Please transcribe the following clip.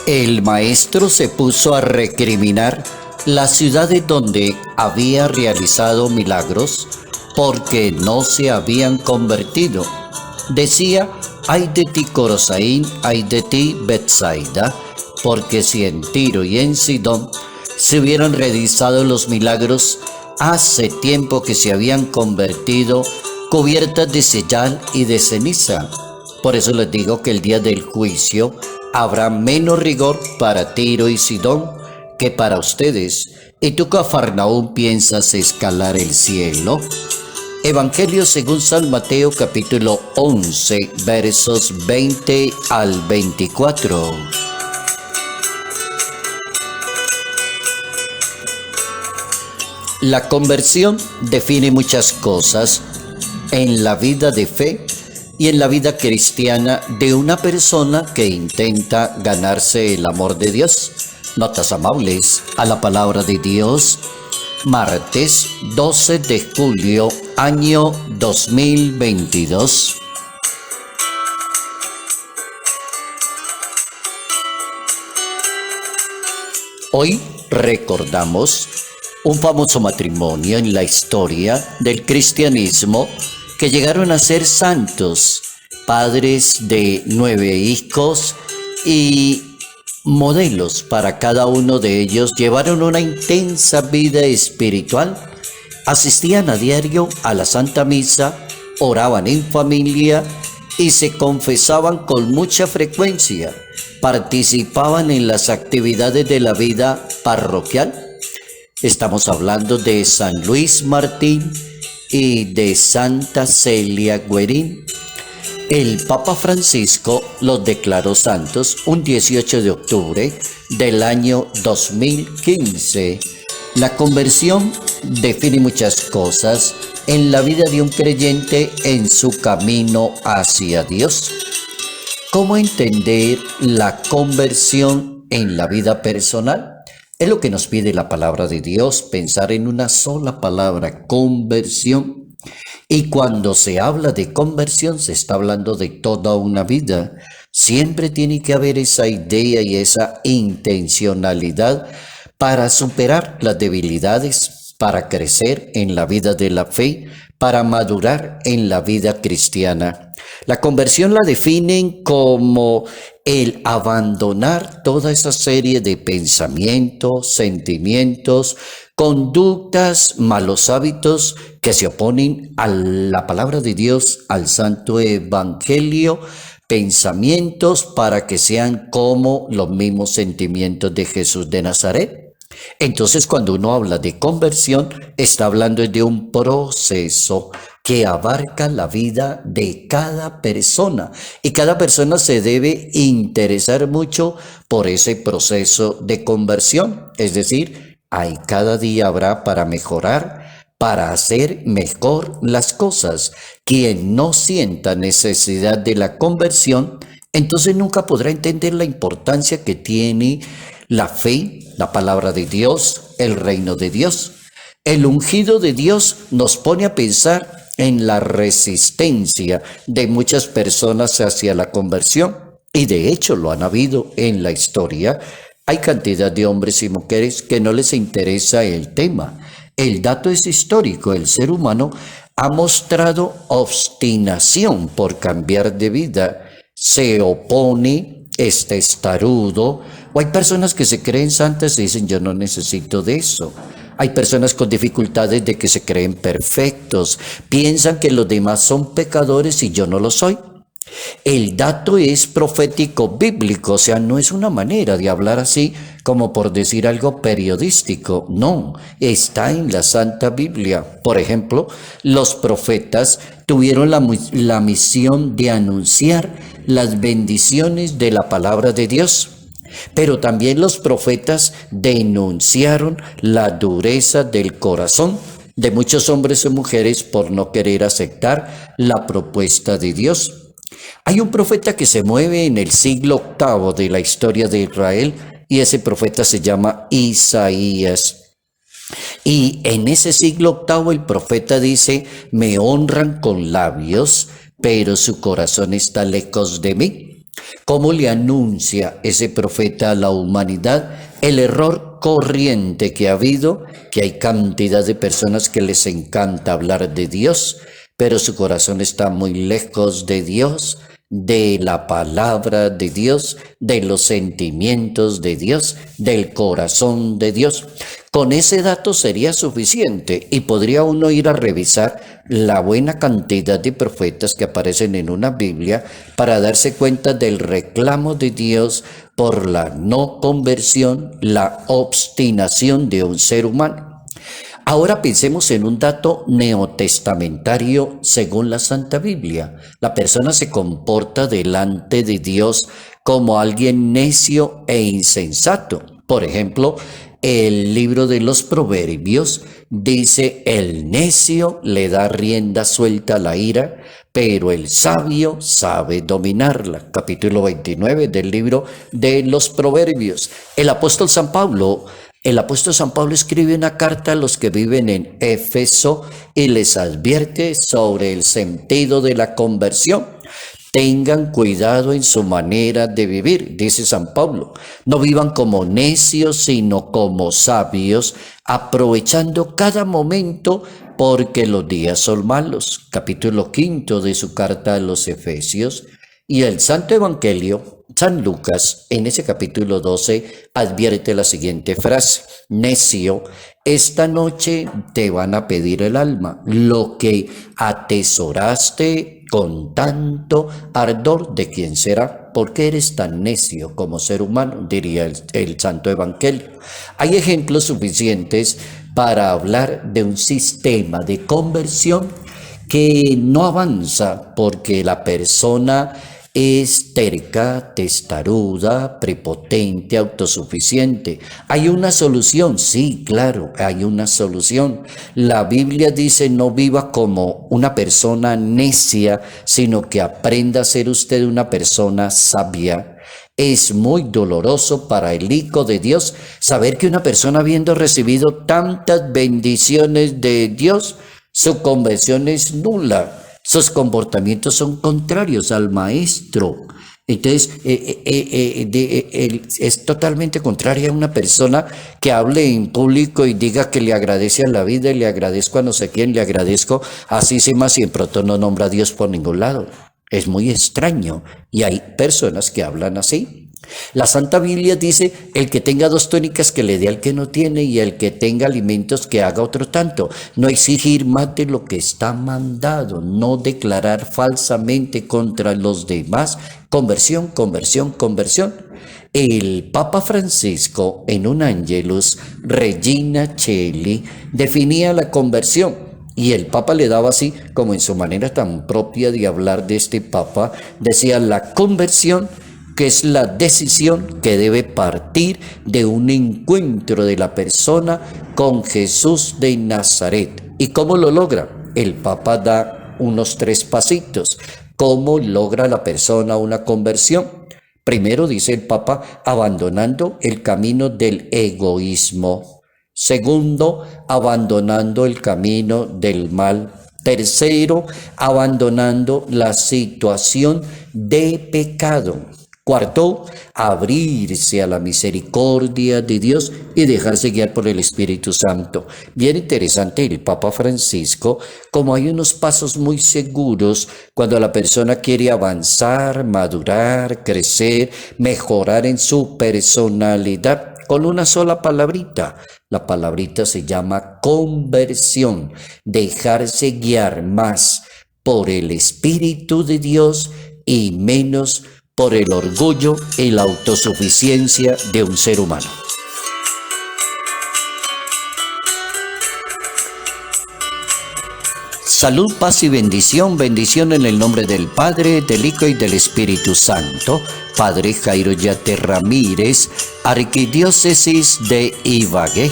El maestro se puso a recriminar las ciudades donde había realizado milagros porque no se habían convertido. Decía: ay de ti Corosaín, ay de ti Betsaida, porque si en Tiro y en Sidón se hubieran realizado los milagros, hace tiempo que se habían convertido cubiertas de sellal y de ceniza. Por eso les digo que el día del juicio habrá menos rigor para Tiro y Sidón que para ustedes. ¿Y tú, Cafarnaúm, piensas escalar el cielo? Evangelio según San Mateo, capítulo 11, versos 20 al 24. La conversión define muchas cosas en la vida de fe y en la vida cristiana de una persona que intenta ganarse el amor de Dios. Notas amables a la palabra de Dios. Martes 12 de julio, año 2022. Hoy recordamos un famoso matrimonio en la historia del cristianismo que llegaron a ser santos, padres de 9 hijos y modelos para cada uno de ellos. Llevaron una intensa vida espiritual, asistían a diario a la Santa Misa, oraban en familia y se confesaban con mucha frecuencia, participaban en las actividades de la vida parroquial. Estamos hablando de San Luis Martín y de Santa Celia Guerín. El Papa Francisco los declaró santos un 18 de octubre del año 2015. La conversión define muchas cosas en la vida de un creyente en su camino hacia Dios. ¿Cómo entender la conversión en la vida personal? Es lo que nos pide la palabra de Dios, pensar en una sola palabra: conversión. Y cuando se habla de conversión, se está hablando de toda una vida. Siempre tiene que haber esa idea y esa intencionalidad para superar las debilidades, para crecer en la vida de la fe, para madurar en la vida cristiana. La conversión la definen como el abandonar toda esa serie de pensamientos, sentimientos, conductas, malos hábitos que se oponen a la palabra de Dios, al Santo Evangelio, pensamientos para que sean como los mismos sentimientos de Jesús de Nazaret. Entonces, cuando uno habla de conversión, está hablando de un proceso que abarca la vida de cada persona, y cada persona se debe interesar mucho por ese proceso de conversión. Es decir, cada día habrá para mejorar, para hacer mejor las cosas. Quien no sienta necesidad de la conversión, entonces nunca podrá entender la importancia que tiene la fe, la palabra de Dios, el reino de Dios. El ungido de Dios nos pone a pensar en la resistencia de muchas personas hacia la conversión, y de hecho lo han habido en la historia. Hay cantidad de hombres y mujeres que no les interesa el tema. El dato es histórico: el ser humano ha mostrado obstinación por cambiar de vida, se opone, es testarudo, o hay personas que se creen santas y dicen: yo no necesito de eso. Hay personas con dificultades de que se creen perfectos, piensan que los demás son pecadores y yo no lo soy. El dato es profético bíblico, o sea, no es una manera de hablar así como por decir algo periodístico. No, está en la Santa Biblia. Por ejemplo, los profetas tuvieron la misión de anunciar las bendiciones de la palabra de Dios. Pero también los profetas denunciaron la dureza del corazón de muchos hombres y mujeres por no querer aceptar la propuesta de Dios. Hay un profeta que se mueve en el siglo VIII de la historia de Israel, y ese profeta se llama Isaías. Y en ese siglo VIII el profeta dice: me honran con labios, pero su corazón está lejos de mí. ¿Cómo le anuncia ese profeta a la humanidad el error corriente que ha habido? Que hay cantidad de personas que les encanta hablar de Dios, pero su corazón está muy lejos de Dios, de la palabra de Dios, de los sentimientos de Dios, del corazón de Dios. Con ese dato sería suficiente y podría uno ir a revisar la buena cantidad de profetas que aparecen en una Biblia para darse cuenta del reclamo de Dios por la no conversión, la obstinación de un ser humano. Ahora pensemos en un dato neotestamentario según la Santa Biblia. La persona se comporta delante de Dios como alguien necio e insensato. Por ejemplo, el libro de los Proverbios dice: el necio le da rienda suelta a la ira, pero el sabio sabe dominarla. Capítulo 29 del libro de los Proverbios. El apóstol San Pablo escribe una carta a los que viven en Éfeso y les advierte sobre el sentido de la conversión. Tengan cuidado en su manera de vivir, dice San Pablo. No vivan como necios, sino como sabios, aprovechando cada momento porque los días son malos. Capítulo 5 de su carta a los Efesios. Y el Santo Evangelio, San Lucas, en ese capítulo 12, advierte la siguiente frase: necio, esta noche te van a pedir el alma, lo que atesoraste con tanto ardor, ¿de quién será? ¿Por qué eres tan necio como ser humano?, diría el Santo Evangelio. Hay ejemplos suficientes para hablar de un sistema de conversión que no avanza porque la persona es terca, testaruda, prepotente, autosuficiente. ¿Hay una solución? Sí, claro, hay una solución. La Biblia dice: no viva como una persona necia, sino que aprenda a ser usted una persona sabia. Es muy doloroso para el Hijo de Dios saber que una persona, habiendo recibido tantas bendiciones de Dios, su conversión es nula. Sus comportamientos son contrarios al Maestro. Entonces, es totalmente contraria a una persona que hable en público y diga que le agradece a la vida y le agradezco a no sé quién, le agradezco así sin más, y en pronto no nombra a Dios por ningún lado. Es muy extraño y hay personas que hablan así. La Santa Biblia dice: el que tenga 2 túnicas que le dé al que no tiene, y el que tenga alimentos que haga otro tanto. No exigir más de lo que está mandado, no declarar falsamente contra los demás. Conversión, conversión, conversión. El Papa Francisco, en un Angelus Regina Coeli, definía la conversión. Y el Papa le daba así, como en su manera tan propia de hablar de este Papa, decía: la conversión, que es la decisión que debe partir de un encuentro de la persona con Jesús de Nazaret. ¿Y cómo lo logra? El Papa da unos 3 pasitos. ¿Cómo logra la persona una conversión? Primero, dice el Papa, abandonando el camino del egoísmo. Segundo, abandonando el camino del mal. Tercero, abandonando la situación de pecado. Cuarto, abrirse a la misericordia de Dios y dejarse guiar por el Espíritu Santo. Bien interesante el Papa Francisco, como hay unos pasos muy seguros cuando la persona quiere avanzar, madurar, crecer, mejorar en su personalidad, con una sola palabrita. La palabrita se llama conversión, dejarse guiar más por el Espíritu de Dios y menos por el orgullo y la autosuficiencia de un ser humano. Salud, paz y bendición. Bendición en el nombre del Padre, del Hijo y del Espíritu Santo. Padre Jairo Yate Ramírez, Arquidiócesis de Ibagué.